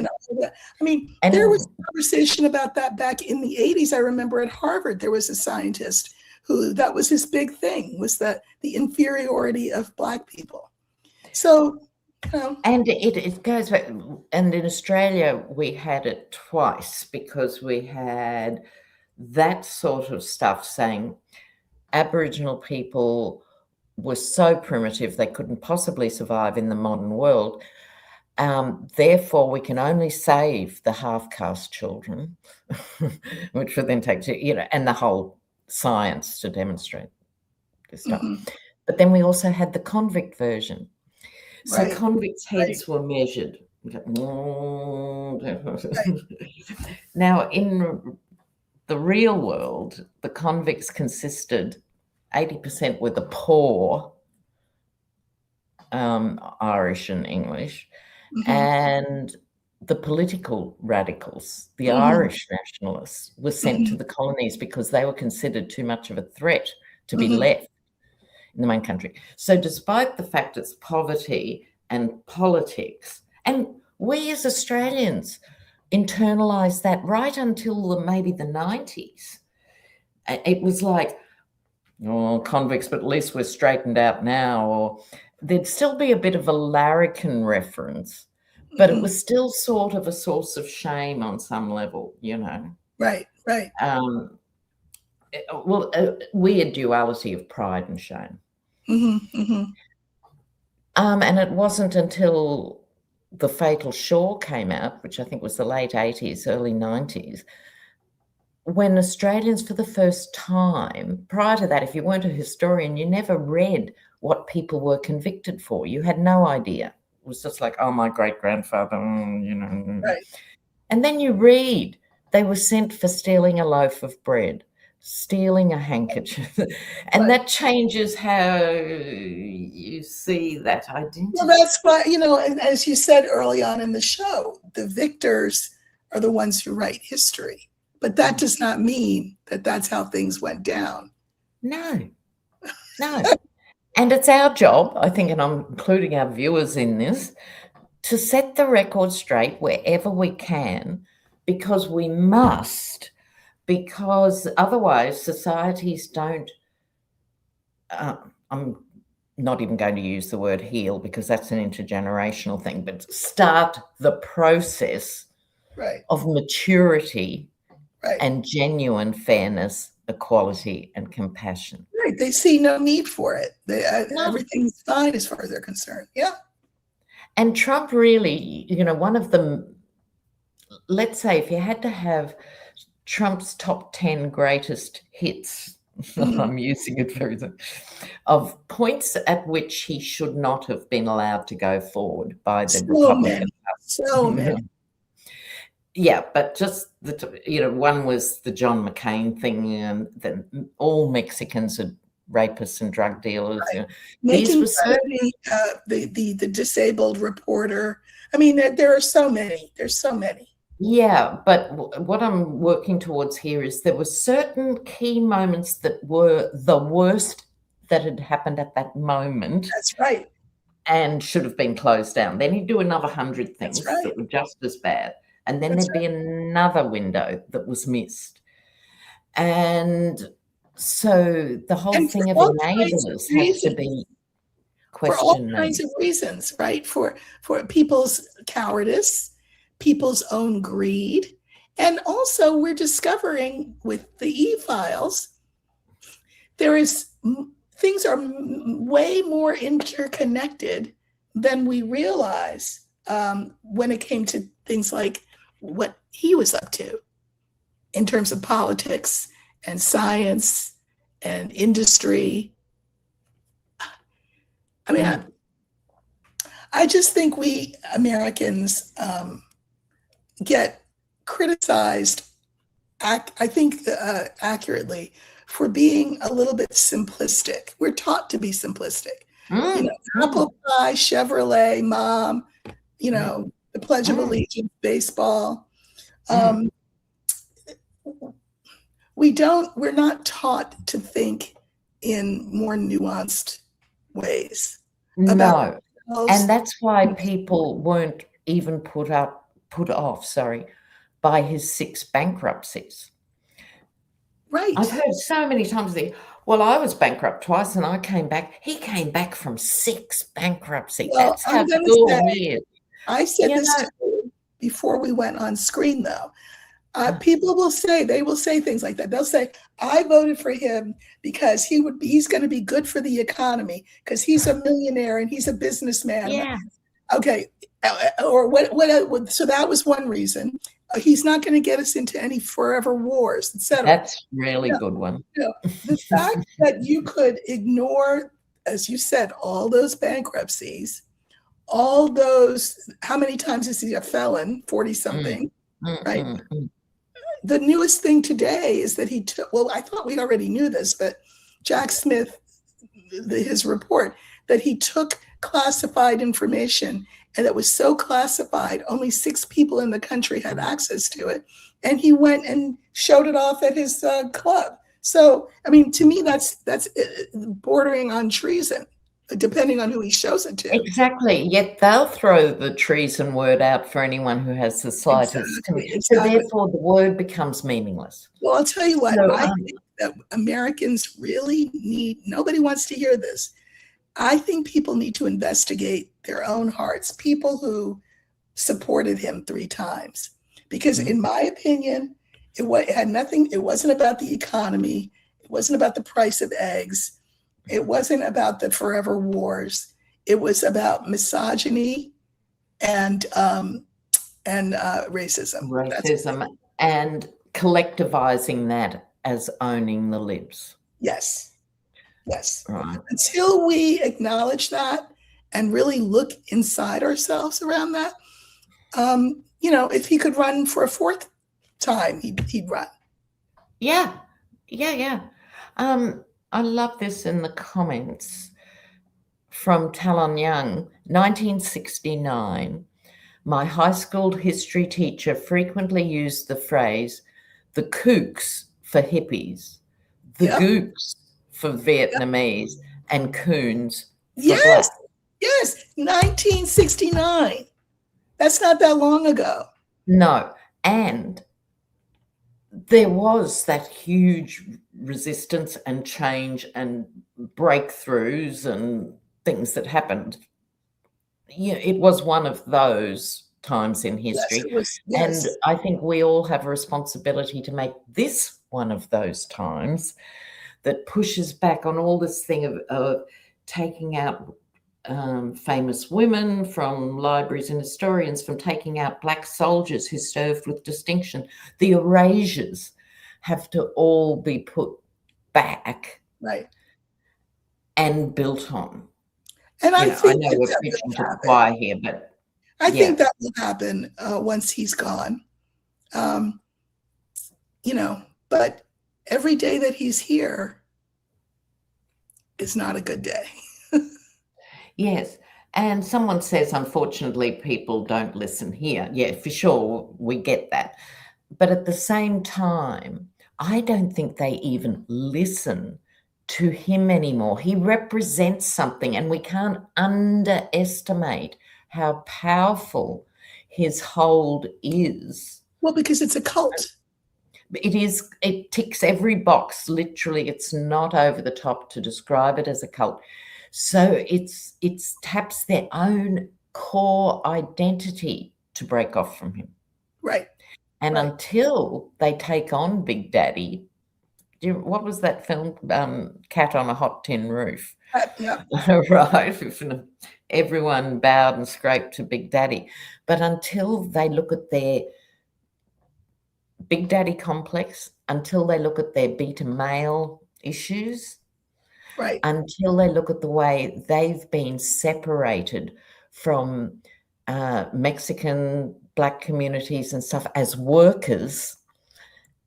was a conversation about that back in the 80s. I remember at Harvard, there was a scientist who, that was his big thing, was the inferiority of Black people. So, and it goes back, and in Australia we had it twice, because we had that sort of stuff saying Aboriginal people were so primitive they couldn't possibly survive in the modern world. Therefore, we can only save the half-caste children, which would then take to, and the whole science to demonstrate this stuff. But then we also had the convict version. So convicts' heads were measured. Now, in the real world, the convicts consisted, 80% were the poor, Irish and English, and the political radicals, the Irish nationalists, were sent to the colonies because they were considered too much of a threat to be left in the main country. So despite the fact it's poverty and politics, and we as Australians internalised that right until maybe the 90s. It was like, convicts, but at least we're straightened out now. Or there'd still be a bit of a larrikin reference, but it was still sort of a source of shame on some level, Right. Weird duality of pride and shame. And it wasn't until The Fatal Shore came out, which I think was the late 80s, early 90s, when Australians, for the first time, prior to that, if you weren't a historian, you never read what people were convicted for. You had no idea. It was just like, oh, my great-grandfather, Right. And then you read they were sent for stealing a loaf of bread, stealing a handkerchief, and that changes how you see that identity. Well, that's why, as you said early on in the show, the victors are the ones who write history. But that does not mean that that's how things went down. No. And it's our job, I think, and I'm including our viewers in this, to set the record straight wherever we can, because we must, because otherwise societies don't, I'm not even going to use the word heal because that's an intergenerational thing, but start the process of maturity and genuine fairness, equality, and compassion. Right. They see no need for it. Everything's fine as far as they're concerned. Yeah. And Trump really, one of the, let's say if you had to have Trump's top 10 greatest hits, I'm using it very, of points at which he should not have been allowed to go forward by the Republican Party. So many. Yeah, but just one was the John McCain thing, and that all Mexicans are rapists and drug dealers. These were the disabled reporter. I mean, there are so many. There's so many. Yeah, but what I'm working towards here is there were certain key moments that were the worst that had happened at that moment. That's right. And should have been closed down. Then he'd do another 100 things that were just as bad. And then there'd be another window that was missed. And so the whole thing of enablers has to be questioned. For all kinds of reasons, right? For people's cowardice, people's own greed. And also we're discovering with the e-files, things are way more interconnected than we realize when it came to things like what he was up to in terms of politics and science and industry. I mean, I just think we Americans get criticized, I think accurately, for being a little bit simplistic. We're taught to be simplistic. Apple pie, Chevrolet, mom, the Pledge of Allegiance, baseball. We're not taught to think in more nuanced ways. No. And that's why people weren't even put off by his 6 bankruptcies. Right. I've heard so many times well, I was bankrupt twice and I came back. He came back from 6 bankruptcies. Well, that's how cool he is. I said this to you before we went on screen, though. People will say things like that. They'll say, I voted for him because he's going to be good for the economy because he's a millionaire and he's a businessman. Yeah. Okay. Or what? So that was one reason. He's not going to get us into any forever wars, etc. That's really good one. The fact that you could ignore, as you said, all those bankruptcies, all those, how many times is he a felon? 40 something, right? The newest thing today is that he took, well, I thought we already knew this, but Jack Smith, his report, that he took classified information and it was so classified, only 6 people in the country had access to it. And he went and showed it off at his club. So, I mean, to me, that's bordering on treason, depending on who he shows it to. Exactly. Yet they'll throw the treason word out for anyone who has the slightest. Exactly. So therefore, the word becomes meaningless. Well, I'll tell you what, I think that Americans really need, nobody wants to hear this. I think people need to investigate their own hearts, people who supported him 3 times. Because in my opinion, it had nothing, it wasn't about the economy. It wasn't about the price of eggs. It wasn't about the forever wars. It was about misogyny and racism. Racism and collectivizing that as owning the libs. Yes. Yes. Right. Until we acknowledge that and really look inside ourselves around that, if he could run for a 4th time, he'd run. Yeah. I love this in the comments from Talon Young, 1969. My high school history teacher frequently used the phrase, the kooks for hippies, the gooks for Vietnamese, and coons for black. Yes, 1969. That's not that long ago. No, and there was that huge resistance and change and breakthroughs and things that happened. It was one of those times in history. And I think we all have a responsibility to make this one of those times that pushes back on all this thing of taking out famous women from libraries and historians, from taking out black soldiers who served with distinction. The erasures have to all be put back, right, and built on. And I think I know we're preaching to the choir here, but I think that will happen once he's gone. But every day that he's here is not a good day. Yes. And someone says, unfortunately, people don't listen here. Yeah, for sure, we get that. But at the same time, I don't think they even listen to him anymore. He represents something, and we can't underestimate how powerful his hold is. Well, because it's a cult. It ticks every box, literally. It's not over the top to describe it as a cult. So it taps their own core identity to break off from him. Right. And until they take on Big Daddy, what was that film? Cat on a Hot Tin Roof. Yeah. Right. Everyone bowed and scraped to Big Daddy. But until they look at their big daddy complex, until they look at their beta male issues, Right. until they look at the way they've been separated from Mexican, Black communities and stuff as workers,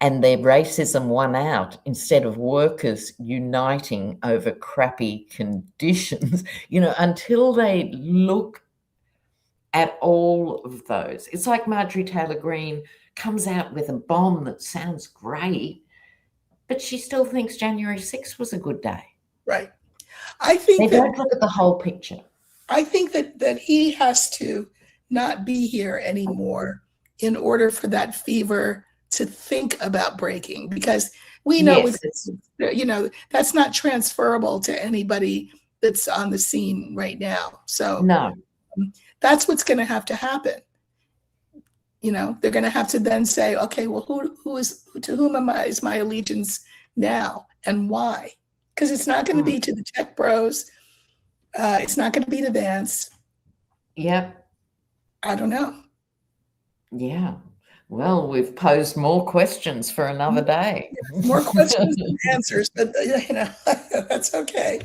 and their racism won out instead of workers uniting over crappy conditions, until they look at all of those. It's like Marjorie Taylor Greene comes out with a bomb that sounds great, but she still thinks January 6th was a good day. Right. I think they don't look at the whole picture. I think that he has to not be here anymore in order for that fever to think about breaking, because we know, that's not transferable to anybody that's on the scene right now. So no, that's what's going to happen. They're going to have to then say, okay, well, to whom is my allegiance now, and why? Because it's not going to be to the tech bros. It's not going to be to Vance. Yep. I don't know. Yeah. Well, we've posed more questions for another day. More questions than answers, but that's okay.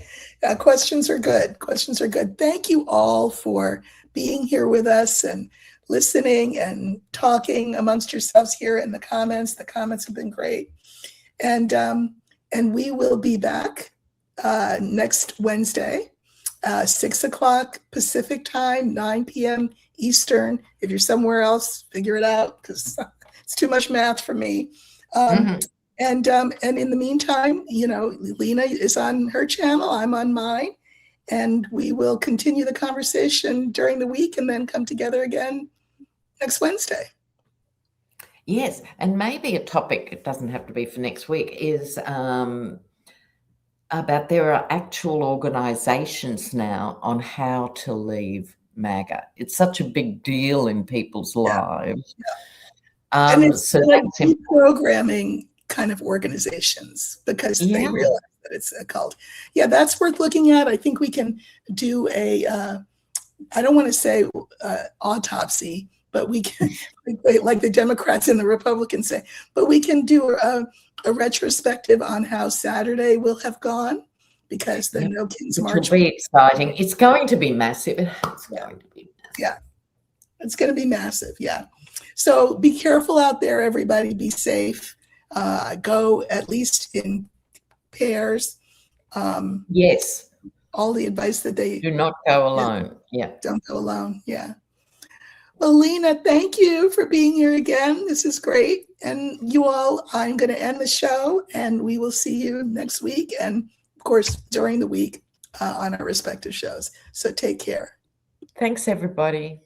Questions are good. Questions are good. Thank you all for being here with us and listening and talking amongst yourselves here in the comments. The comments have been great. And we will be back next Wednesday, 6 o'clock Pacific time, 9 p.m. Eastern. If you're somewhere else, figure it out, because it's too much math for me. And in the meantime, Lena is on her channel, I'm on mine, and we will continue the conversation during the week and then come together again next Wednesday. Yes, and maybe a topic, it doesn't have to be for next week, is about there are actual organizations now on how to leave MAGA. It's such a big deal in people's lives. Yeah. And it's like deprogramming kind of organizations, because they realize that it's a cult. Yeah, that's worth looking at. I think we can do I don't want to say autopsy, but we can, like the Democrats and the Republicans say, but we can do a retrospective on how Saturday will have gone, because the No Kings March will be exciting. It's going to be massive. It's going to be massive. Yeah, it's going to be massive. Yeah. So be careful out there, everybody. Be safe. Go at least in pairs. Yes. All the advice that they do not go alone. Yeah. Don't go alone. Yeah. Well, Lena, thank you for being here again. This is great. And you all, I'm going to end the show, and we will see you next week, and of course during the week on our respective shows. So take care. Thanks, everybody.